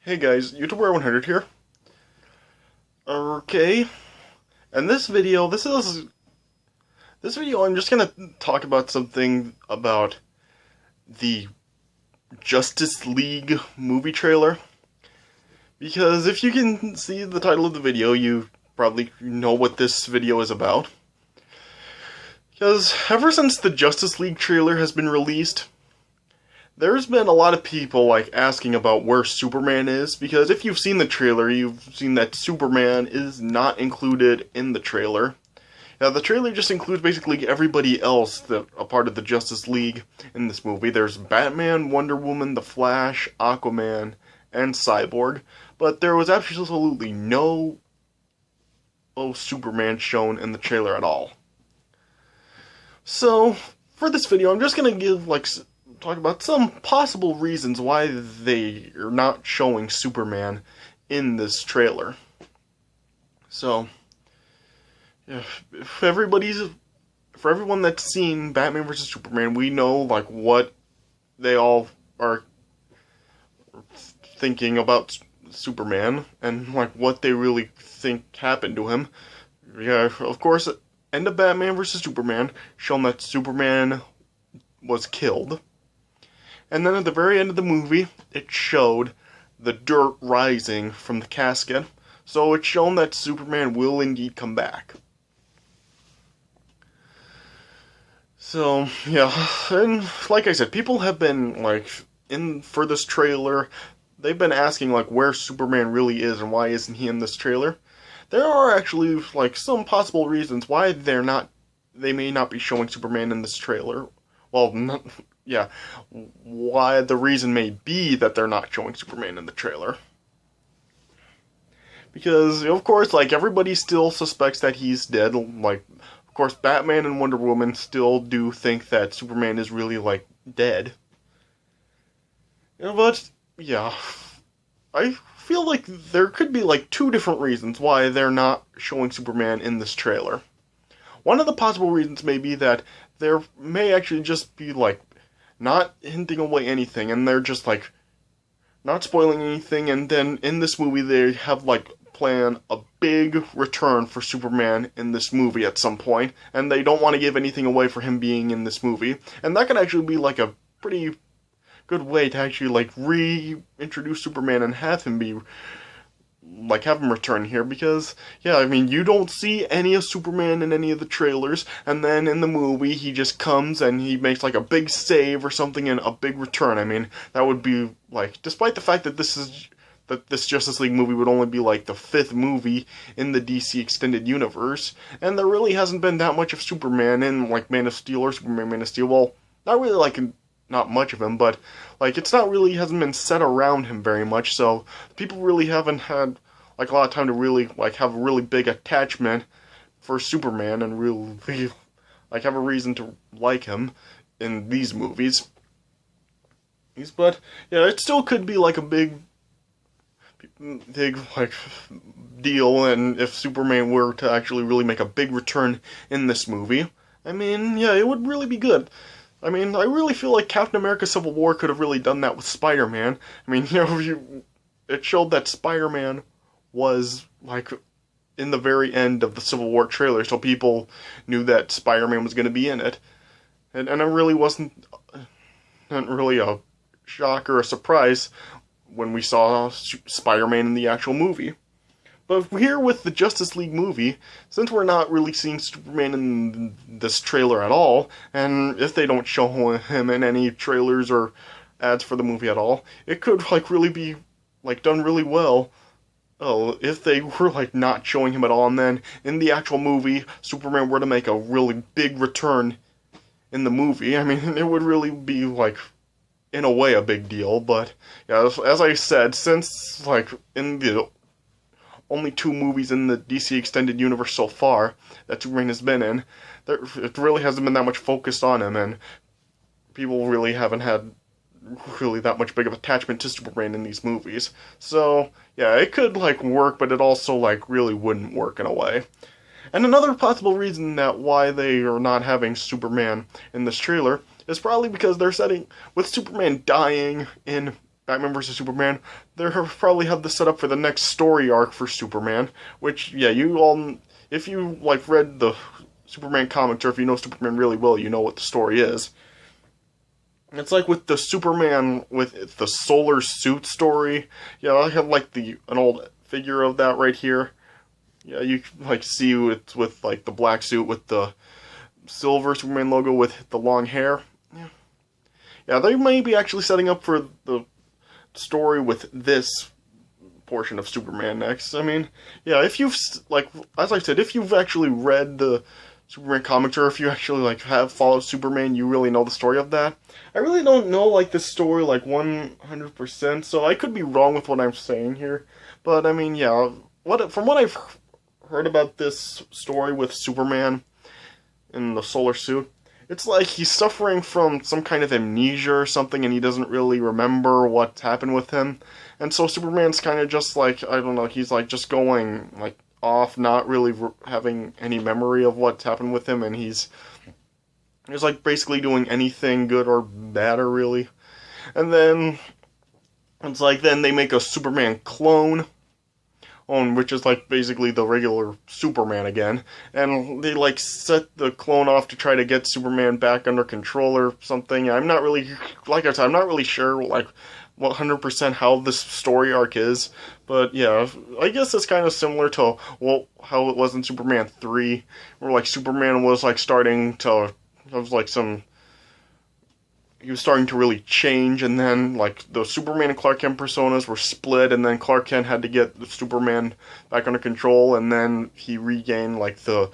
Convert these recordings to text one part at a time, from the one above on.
Hey guys, YouTuber 100 here. Okay, and this video, I'm just gonna talk about something about the Justice League movie trailer. Because if you can see the title of the video, you probably know what this video is about. Because ever since the Justice League trailer has been released, there's been a lot of people asking about where Superman is, because if you've seen the trailer, you've seen that Superman is not included in the trailer. Now, the trailer just includes basically everybody else that a part of the Justice League in this movie. There's Batman, Wonder Woman, The Flash, Aquaman, and Cyborg, but there was absolutely no Superman shown in the trailer at all. So, for this video, I'm just gonna talk about some possible reasons why they are not showing Superman in this trailer. So, for everyone that's seen Batman vs. Superman, we know what they all are thinking about Superman and what they really think happened to him. Yeah, of course, end of Batman vs. Superman shown that Superman was killed. And then at the very end of the movie, it showed the dirt rising from the casket. So it's shown that Superman will indeed come back. So, yeah, and like I said, people have been, for this trailer, they've been asking, where Superman really is and why isn't he in this trailer. There are actually, some possible reasons why they may not be showing Superman in this trailer. Well, why the reason may be that they're not showing Superman in the trailer. Because, of course, everybody still suspects that he's dead. Of course, Batman and Wonder Woman still do think that Superman is really, dead. But, yeah, I feel like there could be, two different reasons why they're not showing Superman in this trailer. One of the possible reasons may be that there may actually just be, not hinting away anything, and they're just, not spoiling anything, and then in this movie they have, plan a big return for Superman in this movie at some point, and they don't want to give anything away for him being in this movie. And that could actually be, a pretty good way to actually, reintroduce Superman and have him be have him return here, because, yeah, I mean, you don't see any of Superman in any of the trailers, and then in the movie, he just comes and he makes, a big save or something and a big return. I mean, that would be, despite the fact that this Justice League movie would only be, the 5th movie in the DC Extended Universe, and there really hasn't been that much of Superman in, Man of Steel or Superman Man of Steel. Well, not really, not much of him, but, it's not really, hasn't been set around him very much, so people really haven't had, a lot of time to really, have a really big attachment for Superman and really, have a reason to like him in these movies. But, yeah, it still could be, a big, deal, and if Superman were to actually really make a big return in this movie, I mean, yeah, it would really be good. I mean, I really feel like Captain America Civil War could have really done that with Spider-Man. I mean, it showed that Spider-Man was, in the very end of the Civil War trailer, so people knew that Spider-Man was going to be in it. And it really wasn't really a shock or a surprise when we saw Spider-Man in the actual movie. But here with the Justice League movie, since we're not really seeing Superman in this trailer at all, and if they don't show him in any trailers or ads for the movie at all, it could, really be, done really well. Oh, if they were, not showing him at all, and then in the actual movie, Superman were to make a really big return in the movie. I mean, it would really be, in a way, a big deal. But, yeah, as I said, since, in the only 2 movies in the DC Extended Universe so far that Superman has been in, it really hasn't been that much focused on him, and people really haven't had really that much big of attachment to Superman in these movies. So, yeah, it could, work, but it also, really wouldn't work in a way. And another possible reason that why they are not having Superman in this trailer is probably because they're setting, with Superman dying in Batman vs Superman, they probably have this set up for the next story arc for Superman. Which, yeah, you all, if you like read the Superman comics, or if you know Superman really well, you know what the story is. It's like with the Superman with the solar suit story. Yeah, I have like an old figure of that right here. Yeah, you like see it with like the black suit with the silver Superman logo with the long hair. Yeah, they may be actually setting up for the story with this portion of Superman next. I mean, yeah, if you've, like, as I said, if you've actually read the Superman comics, or if you actually, like, have followed Superman, you really know the story of that. I really don't know, like, this story, like, 100%, so I could be wrong with what I'm saying here. But, I mean, yeah, from what I've heard about this story with Superman in the solar suit, it's like he's suffering from some kind of amnesia or something, and he doesn't really remember what happened with him. And so Superman's kind of just like, I don't know, he's like just going like off, not really having any memory of what's happened with him, and he's like basically doing anything good or bad or really. And then it's like then they make a Superman clone, which is like basically the regular Superman again, and they like set the clone off to try to get Superman back under control or something. I'm not really, like I said, I'm not really sure like 100% how this story arc is, but yeah, I guess it's kind of similar to how it was in Superman 3, where like Superman was like starting to, he was starting to really change, and then, like, the Superman and Clark Kent personas were split, and then Clark Kent had to get the Superman back under control, and then he regained, like, the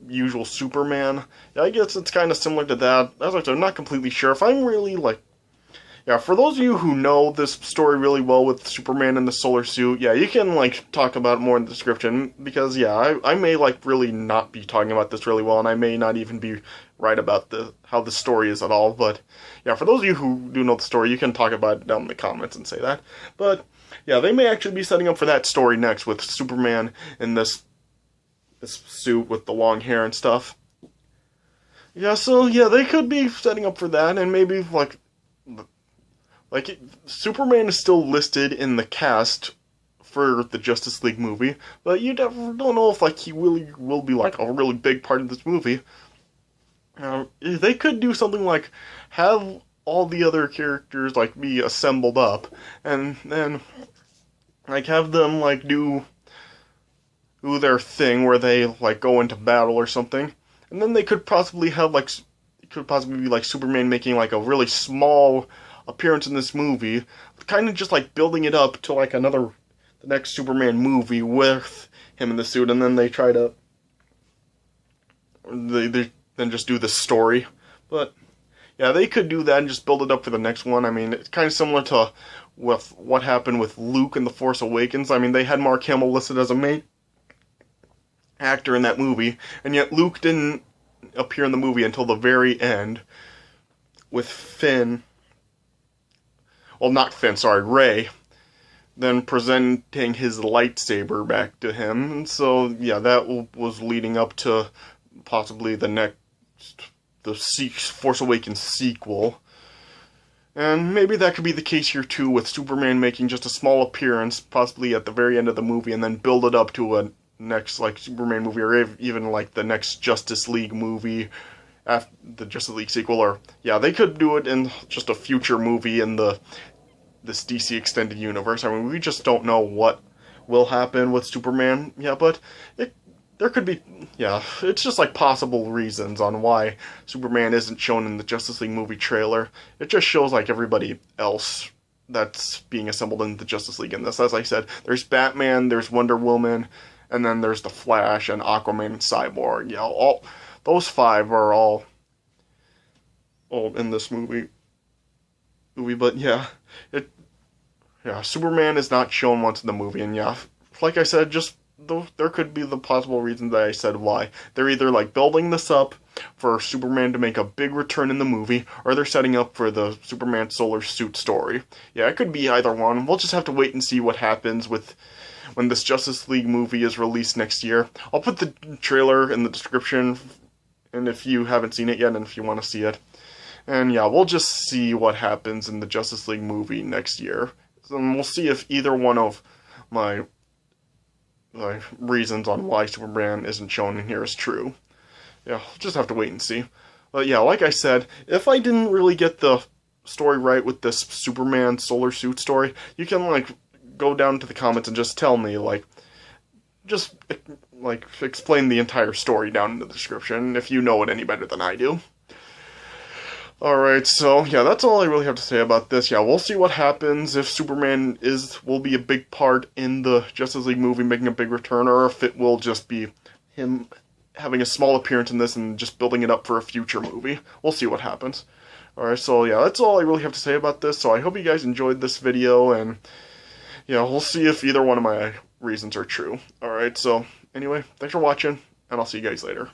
usual Superman. Yeah, I guess it's kind of similar to that. As I said, I'm not completely sure. If I'm really, like, yeah, for those of you who know this story really well with Superman in the solar suit, yeah, you can, like, talk about it more in the description, because, yeah, I may, like, really not be talking about this really well, and I may not even be right about how the story is at all, but, yeah, for those of you who do know the story, you can talk about it down in the comments and say that. But, yeah, they may actually be setting up for that story next, with Superman in this suit with the long hair and stuff. Yeah, so, yeah, they could be setting up for that, and maybe, like, Superman is still listed in the cast for the Justice League movie, but you don't know if, like, he really will be, like, a really big part of this movie. They could do something like have all the other characters, like, be assembled up, and then, like, have them, like, do their thing where they, like, go into battle or something, and then they could possibly have, like, it could possibly be, like, Superman making, like, a really small appearance in this movie, kind of just like building it up to like the next Superman movie with him in the suit, and then they try to they then just do the story. But yeah, they could do that and just build it up for the next one. I mean, it's kind of similar to with what happened with Luke in The Force Awakens. I mean, they had Mark Hamill listed as a main actor in that movie, and yet Luke didn't appear in the movie until the very end with Finn. Well, not Finn, sorry, Rey, then presenting his lightsaber back to him. And so, yeah, that was leading up to possibly the Force Awakens sequel. And maybe that could be the case here, too, with Superman making just a small appearance, possibly at the very end of the movie, and then build it up to a next, like, Superman movie, or even, like, the next Justice League movie, after the Justice League sequel, or, yeah, they could do it in just a future movie in this DC Extended Universe. I mean, we just don't know what will happen with Superman, yeah, but there could be, yeah, it's just like possible reasons on why Superman isn't shown in the Justice League movie trailer. It just shows, like, everybody else that's being assembled in the Justice League in this. As I said, there's Batman, there's Wonder Woman, and then there's the Flash and Aquaman and Cyborg. Yeah, all those five are all in this movie. But yeah, Superman is not shown once in the movie, and yeah, like I said, there could be the possible reasons that I said why. They're either, like, building this up for Superman to make a big return in the movie, or they're setting up for the Superman solar suit story. Yeah, it could be either one. We'll just have to wait and see what happens when this Justice League movie is released next year. I'll put the trailer in the description, and if you haven't seen it yet, and if you want to see it. And yeah, we'll just see what happens in the Justice League movie next year. And we'll see if either one of my reasons on why Superman isn't shown in here is true. Yeah, we'll just have to wait and see. But yeah, like I said, if I didn't really get the story right with this Superman solar suit story, you can, like, go down to the comments and just tell me, like, just, like, explain the entire story down in the description if you know it any better than I do. Alright, so, yeah, that's all I really have to say about this. Yeah, we'll see what happens, if Superman will be a big part in the Justice League movie, making a big return, or if it will just be him having a small appearance in this and just building it up for a future movie. We'll see what happens. Alright, so, yeah, that's all I really have to say about this, so I hope you guys enjoyed this video, and, yeah, we'll see if either one of my reasons are true. Alright, so, anyway, thanks for watching, and I'll see you guys later.